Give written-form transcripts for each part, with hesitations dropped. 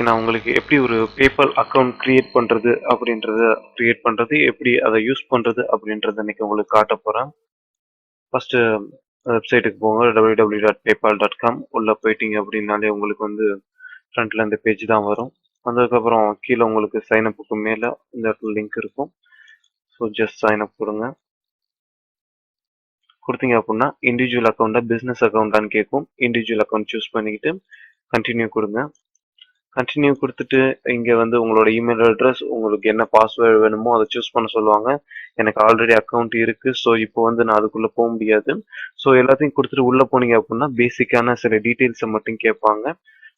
நான் உங்களுக்கு எப்படி ஒரு பேபால் அக்கவுண்ட் கிரியேட் பண்றது எப்படி அதை யூஸ் பண்றது அப்படின்றத இன்னைக்கு உங்களுக்கு காட்ட போறேன். ஃபர்ஸ்ட் வெப்சைட்டுக்கு போங்க, www.paypal.com. உள்ள போயிட்டீங்க அப்படின்னாலே உங்களுக்கு வந்து ஃப்ரண்ட்ல இந்த பேஜ் தான் வரும். வந்ததுக்கப்புறம் கீழே உங்களுக்கு சைன் அப்புக்கு மேலே இந்த இடத்துல லிங்க் இருக்கும். ஸோ ஜஸ்ட் சைன் அப் கொடுங்க. கொடுத்தீங்க அப்படின்னா இண்டிவிஜுவல் அக்கௌண்ட்டா பிஸ்னஸ் அக்கௌண்ட்டான்னு கேட்கும். இண்டிவிஜுவல் அக்கௌண்ட் சூஸ் பண்ணிக்கிட்டு கண்டினியூ கொடுங்க. கண்டினியூ கொடுத்துட்டு இங்கே வந்து உங்களோட இமெயில் அட்ரஸ், உங்களுக்கு என்ன பாஸ்வேர்டு வேணுமோ அதை சூஸ் பண்ண சொல்லுவாங்க. எனக்கு ஆல்ரெடி அக்கௌண்ட் இருக்கு, ஸோ இப்போ வந்து நான் அதுக்குள்ளே போக முடியாது. ஸோ எல்லாத்தையும் கொடுத்துட்டு உள்ளே போனீங்க அப்படின்னா பேசிக்கான சில டீட்டெயில்ஸை மட்டும் கேட்பாங்க.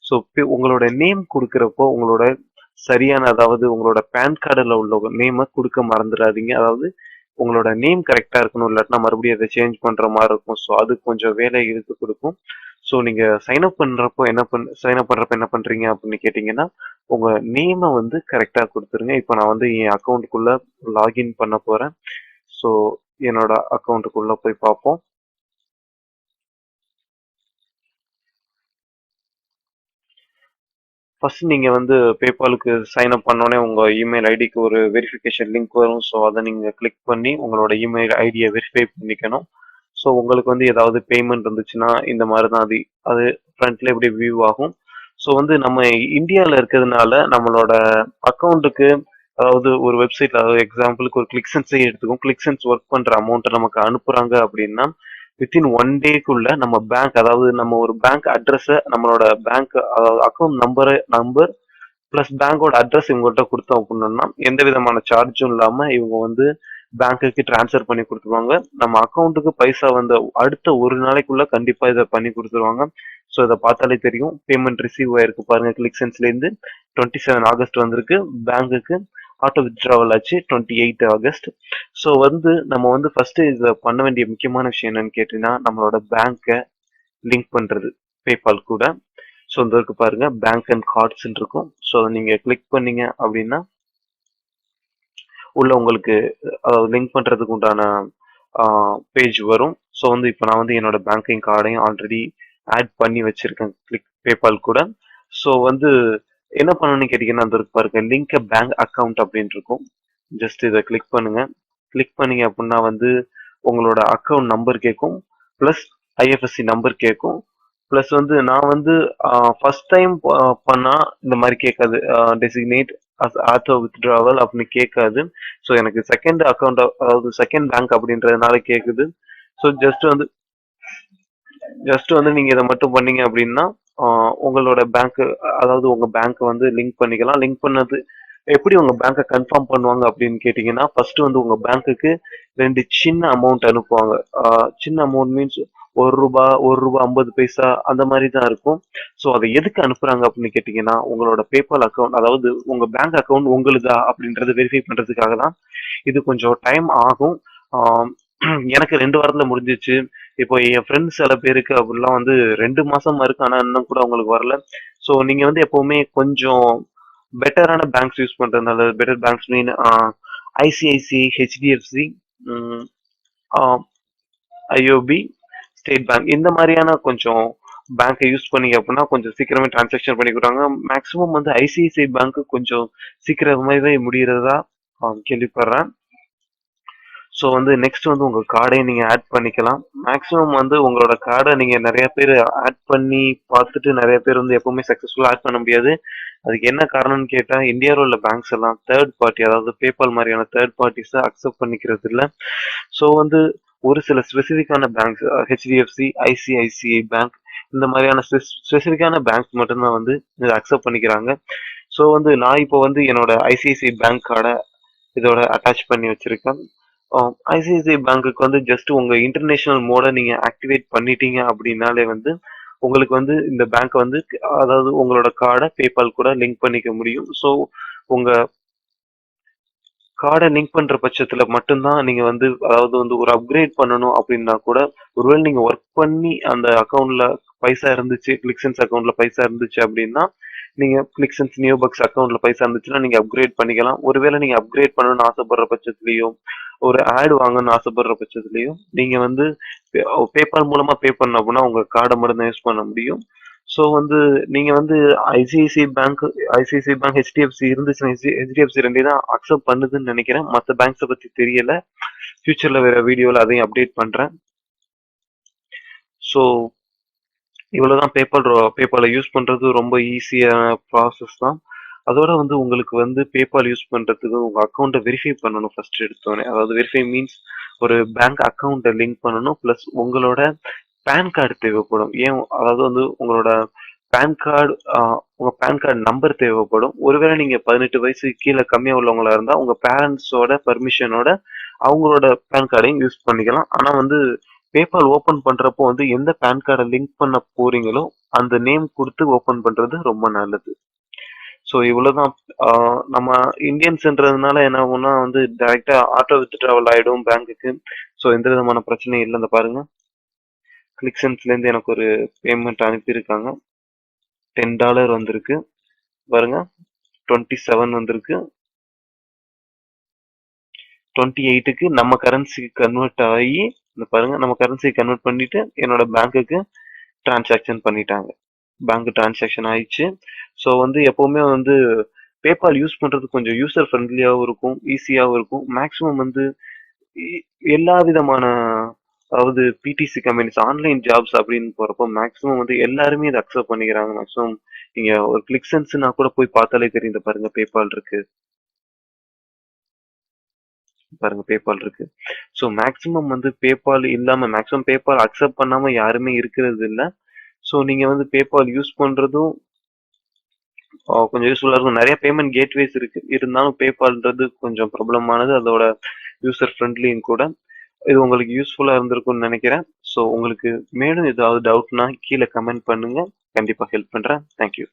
ஸோ உங்களோட நேம் கொடுக்குறப்போ உங்களோட சரியான, அதாவது உங்களோட பேன் கார்டில் உள்ள நேமை கொடுக்க மறந்துடாதீங்க. அதாவது உங்களோட நேம் கரெக்டாக இருக்கணும், இல்லாட்டினா மறுபடியும் அதை சேஞ்ச் பண்ணுற மாதிரி இருக்கும். ஸோ அது கொஞ்சம் வேலை இழுத்து கொடுக்கும். ஸோ நீங்கள் சைன் அப் பண்ணுறப்போ என்ன பண்ணுறீங்க அப்படின்னு கேட்டிங்கன்னா உங்கள் நேமை வந்து கரெக்டாக கொடுத்துருங்க. இப்போ நான் வந்து என் அக்கௌண்ட்டுக்குள்ளே லாகின் பண்ண போகிறேன். ஸோ என்னோட அக்கௌண்ட்டுக்குள்ளே போய் பார்ப்போம். ஃபர்ஸ்ட் நீங்கள் வந்து பேபாலுக்கு சைன் அப் பண்ணோடனே உங்கள் இமெயில் ஐடிக்கு ஒரு வெரிஃபிகேஷன் லிங்க் வரும். ஸோ அதை நீங்கள் கிளிக் பண்ணி உங்களோட இமெயில் ஐடியை வெரிஃபை பண்ணிக்கணும். ஸோ உங்களுக்கு வந்து ஏதாவது பேமெண்ட் இருந்துச்சுன்னா இந்த மாதிரி தான் அது ஃப்ரண்ட்ல எப்படி வியூ ஆகும். ஸோ வந்து நம்ம இந்தியாவில் இருக்கிறதுனால நம்மளோட அக்கௌண்ட்டுக்கு, அதாவது ஒரு வெப்சைட்ல, அதாவது எக்ஸாம்பிளுக்கு ஒரு கிளிக்சென்ஸே எடுத்துக்கும், கிளிக்சென்ஸ் ஒர்க் பண்ற அமௌண்ட்டை நமக்கு அனுப்புறாங்க அப்படின்னா வித்தின் 1 டேக்குள்ள நம்ம பேங்க், அதாவது நம்ம ஒரு பேங்க் அட்ரஸை, நம்மளோட பேங்க் அதாவது அக்கௌண்ட் நம்பர் பிளஸ் பேங்கோட அட்ரஸ் இவங்ககிட்ட கொடுத்தோம் அப்படின்னா எந்த விதமான சார்ஜும் இல்லாம இவங்க வந்து பேங்க்குக்கு டிரான்ஸ்ஃபர் பண்ணி கொடுத்துருவாங்க. நம்ம அக்கௌண்ட்டுக்கு பைசா வந்த அடுத்த ஒரு நாளைக்குள்ள கண்டிப்பா இதை பண்ணி கொடுத்துருவாங்க. ஸோ இதை பார்த்தாலே தெரியும், பேமெண்ட் ரிசீவ் ஆயிருக்கு பாருங்க. கிளிக்சென்ஸ்ல இருந்து 27 ஆகஸ்ட் வந்திருக்கு, பேங்க்குக்கு ஆட்டோ வித்ட்ராவல் ஆச்சு 28 ஆகஸ்ட். ஸோ வந்து நம்ம வந்து ஃபர்ஸ்ட் இதை பண்ண வேண்டிய முக்கியமான விஷயம் என்னன்னு கேட்டீங்கன்னா நம்மளோட பேங்கை லிங்க் பண்றது பேபால் கூட. ஸோ இந்த இருக்கு பாருங்க, பேங்க் அண்ட் கார்ட்ஸ் இருக்கும். ஸோ நீங்க கிளிக் பண்ணீங்க அப்படின்னா உள்ள உங்களுக்கு லிங்க் பண்றதுக்கு உண்டான பேஜ் வரும். ஸோ வந்து இப்போ நான் வந்து என்னோட பேங்கிங் கார்டையும் ஆல்ரெடி ஆட் பண்ணி வச்சிருக்கேன் பேபால் கூட. ஸோ வந்து என்ன பண்ணணும்னு கேட்டீங்கன்னா அந்த இருக்கு பாருங்க, லிங்க் பேங்க் அக்கௌண்ட் அப்படின்னு இருக்கும். ஜஸ்ட் இதை கிளிக் பண்ணுங்க. கிளிக் பண்ணீங்க அப்படின்னா வந்து உங்களோட அக்கௌண்ட் நம்பர் கேட்கும், பிளஸ் ஐஎஃப்எஸ்சி நம்பர் கேட்கும். பிளஸ் வந்து நான் வந்து ஃபர்ஸ்ட் டைம் பண்ணா இந்த மாதிரி கேட்காது, டெசிக்னேட் ஆட்டோ வித்ட்ராவல் அப்படின்னு கேட்காது. ஸோ எனக்கு செகண்ட் அக்கௌண்ட், அதாவது செகண்ட் பேங்க் அப்படின்றதுனால கேட்குது. ஸோ ஜஸ்ட் வந்து நீங்க இதை மட்டும் பண்ணீங்க அப்படின்னா உங்களோட பேங்க், அதாவது உங்க பேங்க் வந்து லிங்க் பண்ணிக்கலாம். லிங்க் பண்ணது எப்படி உங்க பேங்கை கன்ஃபார்ம் பண்ணுவாங்க அப்படின்னு கேட்டீங்கன்னா ஃபர்ஸ்ட் வந்து உங்க பேங்க்குக்கு 2 சின்ன அமௌண்ட் அனுப்புவாங்க. சின்ன அமௌண்ட் மீன்ஸ் ₹1, ₹1.50 அந்த மாதிரி தான் இருக்கும். ஸோ அதை எதுக்கு அனுப்புறாங்க அப்படின்னு கேட்டீங்கன்னா உங்களோட பேபால் அக்கௌண்ட், அதாவது உங்க பேங்க் அக்கௌண்ட் உங்களுதா அப்படின்றத வெரிஃபை பண்றதுக்காக தான். இது கொஞ்சம் டைம் ஆகும். எனக்கு 2 வாரத்துல முடிஞ்சிச்சு. இப்போ என் ஃப்ரெண்ட்ஸ் சில பேருக்கு அப்படிலாம் வந்து 2 மாசமா இருக்கு, ஆனா இன்னும் கூட அவங்களுக்கு வரல. ஸோ நீங்க வந்து எப்பவுமே கொஞ்சம் பெட்டரான பேங்க்ஸ் யூஸ் பண்றதுனால, better banks mean ICICI, HDFC, IOB, State Bank, இந்த மாதிரியான கொஞ்சம் பேங்கை யூஸ் பண்ணீங்க அப்படின்னா கொஞ்சம் சீக்கிரமே டிரான்சாக்ஷன் பண்ணி கொடுறாங்க. மேக்ஸிமம் வந்து ஐசிஐசிஐ பேங்க் கொஞ்சம் சீக்கிரமாகவே முடியறதா கேள்விப்படுறேன். ஸோ வந்து நெக்ஸ்ட் வந்து உங்க கார்டையும் நீங்க ஆட் பண்ணிக்கலாம். மேக்ஸிமம் வந்து உங்களோட கார்டை நீங்க நிறைய பேர் ஆட் பண்ணி பார்த்துட்டு நிறைய பேர் வந்து எப்பவுமே சக்சஸ்ஃபுல்லா ஆட் பண்ண முடியாது. அதுக்கு என்ன காரணம்னு கேட்டா இந்தியாவில் உள்ள பேங்க்ஸ் எல்லாம் தேர்ட் பார்ட்டி, அதாவது பேபால் மாதிரியான தேர்ட் பார்ட்டிஸை அக்செப்ட் பண்ணிக்கிறது இல்லை. ஸோ வந்து ஒரு சில ஸ்பெசிஃபிக்கான பேங்க்ஸ், ஹெச்டிஎஃப்சி, ஐசிஐசிஐ பேங்க், இந்த மாதிரியான ஸ்பெசிஃபிக்கான பேங்க்ஸ் மட்டும்தான் வந்து இதை அக்செப்ட் பண்ணிக்கிறாங்க. ஸோ வந்து நான் இப்போ வந்து என்னோட ஐசிஐசிஐ பேங்க் கார்டை இதோட அட்டாச் பண்ணி வச்சிருக்கேன். ஐசிஐசிஐ பேங்க்குக்கு வந்து ஜஸ்ட் உங்க இன்டர்நேஷனல் மோட நீங்க ஆக்டிவேட் பண்ணிட்டீங்க அப்படின்னாலே வந்து உங்களுக்கு வந்து இந்த பேங்க் வந்து, அதாவது உங்களோட கார்டை பேபால் கூட லிங்க் பண்ணிக்க முடியும். ஸோ உங்க கார்டை லிங்க் பண்ற பட்சத்துல மட்டும்தான் நீங்க வந்து, அதாவது வந்து ஒரு அப்கிரேட் பண்ணணும் அப்படின்னா கூட, ஒருவேளை நீங்க ஒர்க் பண்ணி அந்த அக்கௌண்ட்ல பைசா இருந்துச்சு, கிளிக்சென்ஸ் அக்கௌண்ட்ல பைசா இருந்துச்சு அப்படின்னா நீங்க கிளிக்சென்ஸ் நியூபக்ஸ் அக்கௌண்ட்ல பைசா இருந்துச்சுன்னா நீங்க அப்கிரேட் பண்ணிக்கலாம். ஒருவேளை நீங்க அப்கிரேட் பண்ணணும்னு ஆசைப்படுற பட்சத்துலயும், ஒரு ஆட் வாங்கணும்னு ஆசைப்படுற பட்சத்துலயும் நீங்க வந்து பேபால் மூலமா பே பண்ண அப்படின்னா உங்க கார்டை மட்டும் தான் யூஸ் பண்ண முடியும். ஸோ வந்து நீங்க வந்து ICICI bank ICICI bank HDFC இருந்துச்சுன்னா ஹெச்டிஎஃப்சி ரெண்டே தான் அக்செப்ட் பண்ணுதுன்னு நினைக்கிறேன். மற்ற பேங்க்ஸை பத்தி தெரியல. ஃபியூச்சர்ல வேற வீடியோல அதையும் அப்டேட் பண்றேன். ஸோ இவ்வளவுதான். பேபாலை யூஸ் பண்றது ரொம்ப ஈஸியான ப்ராசஸ் தான். அதோட வந்து உங்களுக்கு வந்து பேபால் யூஸ் பண்றதுக்கு உங்க அக்கௌண்ட்டை வெரிஃபை பண்ணணும் ஃபர்ஸ்ட் எடுத்தோடனே. அதாவது வெரிஃபை மீன்ஸ் ஒரு பேங்க் அக்கௌண்ட்டை லிங்க் பண்ணணும். ப்ளஸ் உங்களோட பேன் கார்டு தேவைப்படும். ஏன் அதாவது வந்து உங்களோட பேன் கார்டு உங்க பேன் கார்டு நம்பர் தேவைப்படும். ஒருவேளை நீங்க 18 வயசுக்கு கீழே கம்மியா உள்ளவங்களா இருந்தா உங்க பேரண்ட்ஸோட பர்மிஷனோட அவங்களோட பேன் கார்டையும் யூஸ் பண்ணிக்கலாம். ஆனா வந்து பேபால் ஓபன் பண்றப்போ வந்து எந்த பேன் கார்டை லிங்க் பண்ண போறீங்களோ அந்த நேம் கொடுத்து ஓபன் பண்றது ரொம்ப நல்லது. ஸோ இவ்வளவுதான். நம்ம இந்தியன்ஸ்ன்றதுனால என்ன ஆகும்னா வந்து டைரக்டா ஆட்டோ வித்ட்ராவல் ஆயிடும் பேங்க்குக்கு. ஸோ எந்த விதமான பிரச்சனையும் இல்லை. இந்த பாருங்க, கிளிக்சன்ஸ்ல இருந்து எனக்கு ஒரு பேமெண்ட் அனுப்பியிருக்காங்க. $10 வந்திருக்கு பாருங்க. 27 வந்திருக்கு. 28க்கு நம்ம கரன்சிக்கு கன்வெர்ட் ஆகி இந்த பாருங்க, நம்ம கரன்சி கன்வெர்ட் பண்ணிட்டு என்னோட பேங்க்குக்கு டிரான்சாக்ஷன் பண்ணிட்டாங்க. பேங்க் டிரான்சாக்ஷன் ஆயிடுச்சு. ஸோ வந்து எப்பவுமே வந்து பேபால் யூஸ் பண்றது கொஞ்சம் யூசர் ஃப்ரெண்ட்லியாகவும் இருக்கும், ஈஸியாகவும் இருக்கும். மேக்ஸிமம் வந்து எ- எல்லா விதமான அதாவது பிடிசி கம்பெனிஸ் ஆன்லைன் ஜாப்ஸ் அப்படின்னு போறப்போ மேக்ஸிமம் வந்து எல்லாருமே இதை அக்செப்ட் பண்ணிக்கிறாங்க. மேக்ஸிமம் நீங்க ஒரு கிளிக்சன்ஸ்னா கூட போய் பார்த்தாலே தெரியும். இந்த பாருங்க பேபால் இருக்கு, பாருங்க பேபால் இருக்கு. ஸோ மேக்ஸிமம் வந்து பேபால் இல்லாம மேக்ஸிமம் பேபால் அக்செப்ட் பண்ணாம யாருமே இருக்கிறது இல்ல. ஸோ நீங்க வந்து பேபால் யூஸ் பண்றதும் கொஞ்சம் யூஸ்ஃபுல்லா இருக்கும். நிறைய பேமெண்ட் கேட்வேஸ் இருக்கு, இருந்தாலும் பேபால்ன்றது கொஞ்சம் பிரபலமானது. அதோட யூசர் ஃப்ரெண்ட்லியும் கூட. இது உங்களுக்கு யூஸ்ஃபுல்லா இருந்திருக்கும்னு நினைக்கிறேன். ஸோ உங்களுக்கு மேலும் ஏதாவது டவுட்னா கீழே கமெண்ட் பண்ணுங்க, கண்டிப்பா ஹெல்ப் பண்றேன். தேங்க்யூ.